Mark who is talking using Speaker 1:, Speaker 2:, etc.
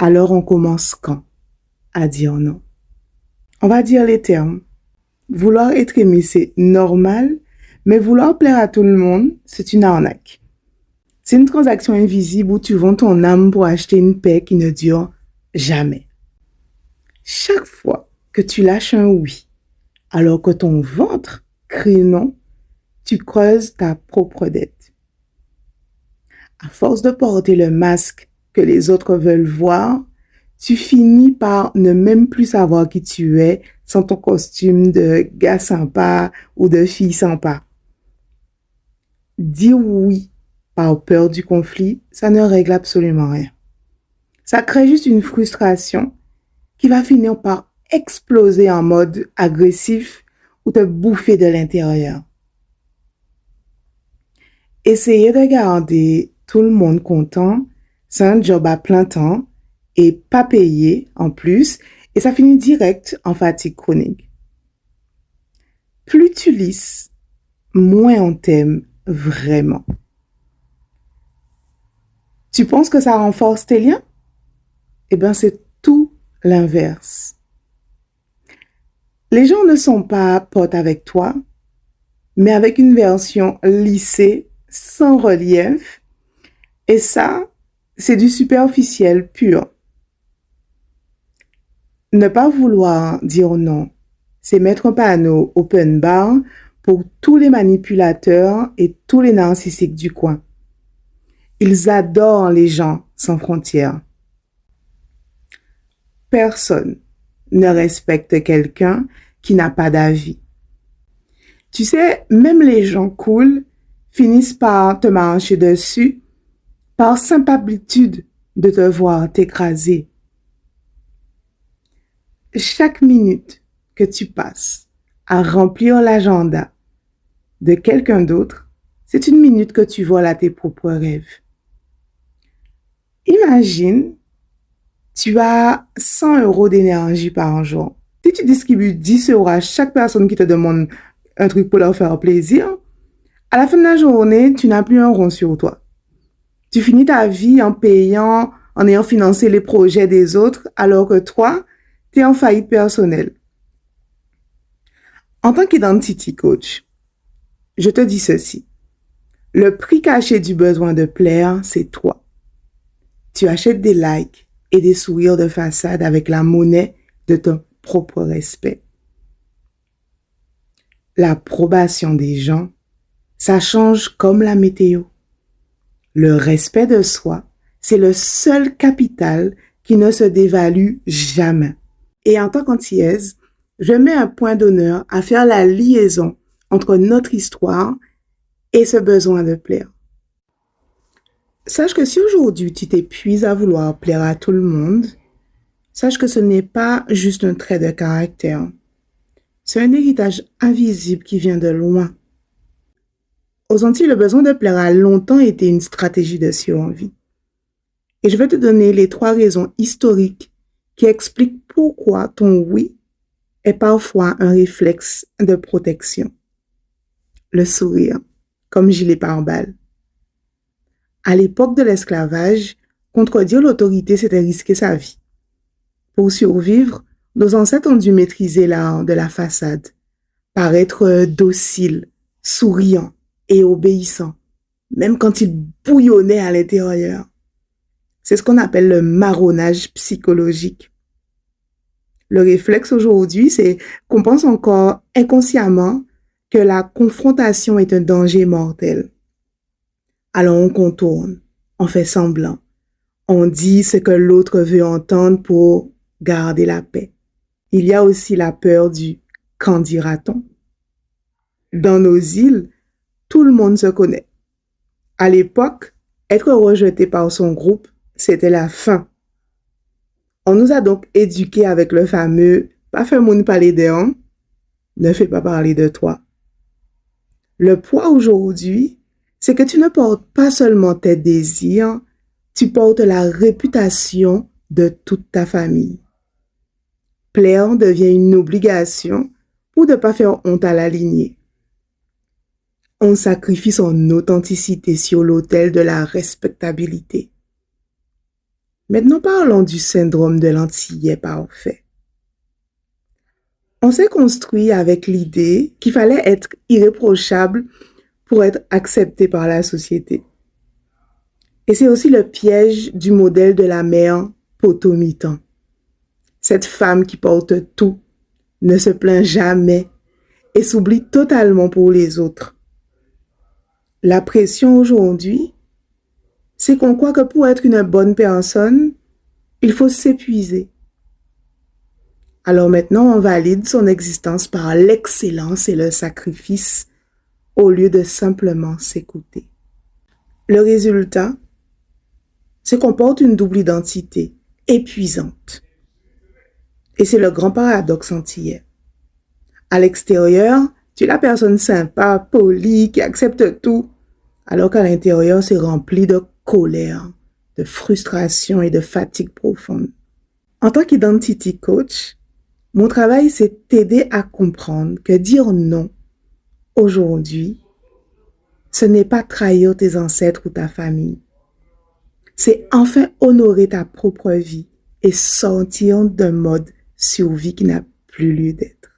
Speaker 1: Alors on commence quand à dire non? On va dire les termes. Vouloir être aimé, c'est normal, mais vouloir plaire à tout le monde, c'est une arnaque. C'est une transaction invisible où tu vends ton âme pour acheter une paix qui ne dure jamais. Chaque fois que tu lâches un oui, alors que ton ventre crie non, tu creuses ta propre dette. À force de porter le masque que les autres veulent voir, tu finis par ne même plus savoir qui tu es sans ton costume de gars sympa ou de fille sympa. Dire oui par peur du conflit, ça ne règle absolument rien. Ça crée juste une frustration qui va finir par exploser en mode agressif ou te bouffer de l'intérieur. Essayer de garder tout le monde content, c'est un job à plein temps et pas payé en plus, et ça finit direct en fatigue chronique. Plus tu lisses, moins on t'aime vraiment. Tu penses que ça renforce tes liens? Eh bien, c'est tout l'inverse. Les gens ne sont pas potes avec toi, mais avec une version lissée, sans relief. Et ça, c'est du superficiel pur. Ne pas vouloir dire non, c'est mettre un panneau open bar pour tous les manipulateurs et tous les narcissiques du coin. Ils adorent les gens sans frontières. Personne ne respecte quelqu'un qui n'a pas d'avis. Tu sais, même les gens cool finissent par te marcher dessus par simple habitude de te voir t'écraser. Chaque minute que tu passes à remplir l'agenda de quelqu'un d'autre, c'est une minute que tu voles à tes propres rêves. Imagine, tu as 100 € d'énergie par jour. Si tu distribues 10 € à chaque personne qui te demande un truc pour leur faire plaisir, à la fin de la journée, tu n'as plus un rond sur toi. Tu finis ta vie en payant, en ayant financé les projets des autres, alors que toi, tu es en faillite personnelle. En tant qu'identity coach, je te dis ceci. Le prix caché du besoin de plaire, c'est toi. Tu achètes des likes et des sourires de façade avec la monnaie de ton propre respect. L'approbation des gens, ça change comme la météo. Le respect de soi, c'est le seul capital qui ne se dévalue jamais. Et en tant qu'antillaise, je mets un point d'honneur à faire la liaison entre notre histoire et ce besoin de plaire. Sache que si aujourd'hui tu t'épuises à vouloir plaire à tout le monde, sache que ce n'est pas juste un trait de caractère. C'est un héritage invisible qui vient de loin. Aux Antilles, le besoin de plaire a longtemps été une stratégie de survie. Et je vais te donner les 3 raisons historiques qui expliquent pourquoi ton oui est parfois un réflexe de protection. Le sourire, comme gilet pare-balles. À l'époque de l'esclavage, contredire l'autorité, c'était risquer sa vie. Pour survivre, nos ancêtres ont dû maîtriser l'art de la façade, paraître docile, souriant et obéissant, même quand ils bouillonnaient à l'intérieur. C'est ce qu'on appelle le marronnage psychologique. Le réflexe aujourd'hui, c'est qu'on pense encore inconsciemment que la confrontation est un danger mortel. Alors on contourne, on fait semblant, on dit ce que l'autre veut entendre pour garder la paix. Il y a aussi la peur du « qu'en dira-t-on ». Dans nos îles, tout le monde se connaît. À l'époque, être rejeté par son groupe, c'était la fin. On nous a donc éduqués avec le fameux « pas faire moun parler de on, ne fais pas parler de toi ». Le poids aujourd'hui, c'est que tu ne portes pas seulement tes désirs, tu portes la réputation de toute ta famille. Plaire devient une obligation pour ne pas faire honte à la lignée. On sacrifie son authenticité sur l'autel de la respectabilité. Maintenant, parlons du syndrome de l'antillais parfait. On s'est construit avec l'idée qu'il fallait être irréprochable pour être accepté par la société. Et c'est aussi le piège du modèle de la mère potomitan. Cette femme qui porte tout, ne se plaint jamais et s'oublie totalement pour les autres. La pression aujourd'hui, c'est qu'on croit que pour être une bonne personne, il faut s'épuiser. Alors maintenant, on valide son existence par l'excellence et le sacrifice au lieu de simplement s'écouter. Le résultat, c'est qu'on porte une double identité épuisante. Et c'est le grand paradoxe antillais. À l'extérieur, tu es la personne sympa, polie, qui accepte tout, alors qu'à l'intérieur, c'est rempli de colère, de frustration et de fatigue profonde. En tant qu'identity coach, mon travail, c'est t'aider à comprendre que dire non aujourd'hui, ce n'est pas trahir tes ancêtres ou ta famille. C'est enfin honorer ta propre vie et sortir d'un mode survie qui n'a plus lieu d'être.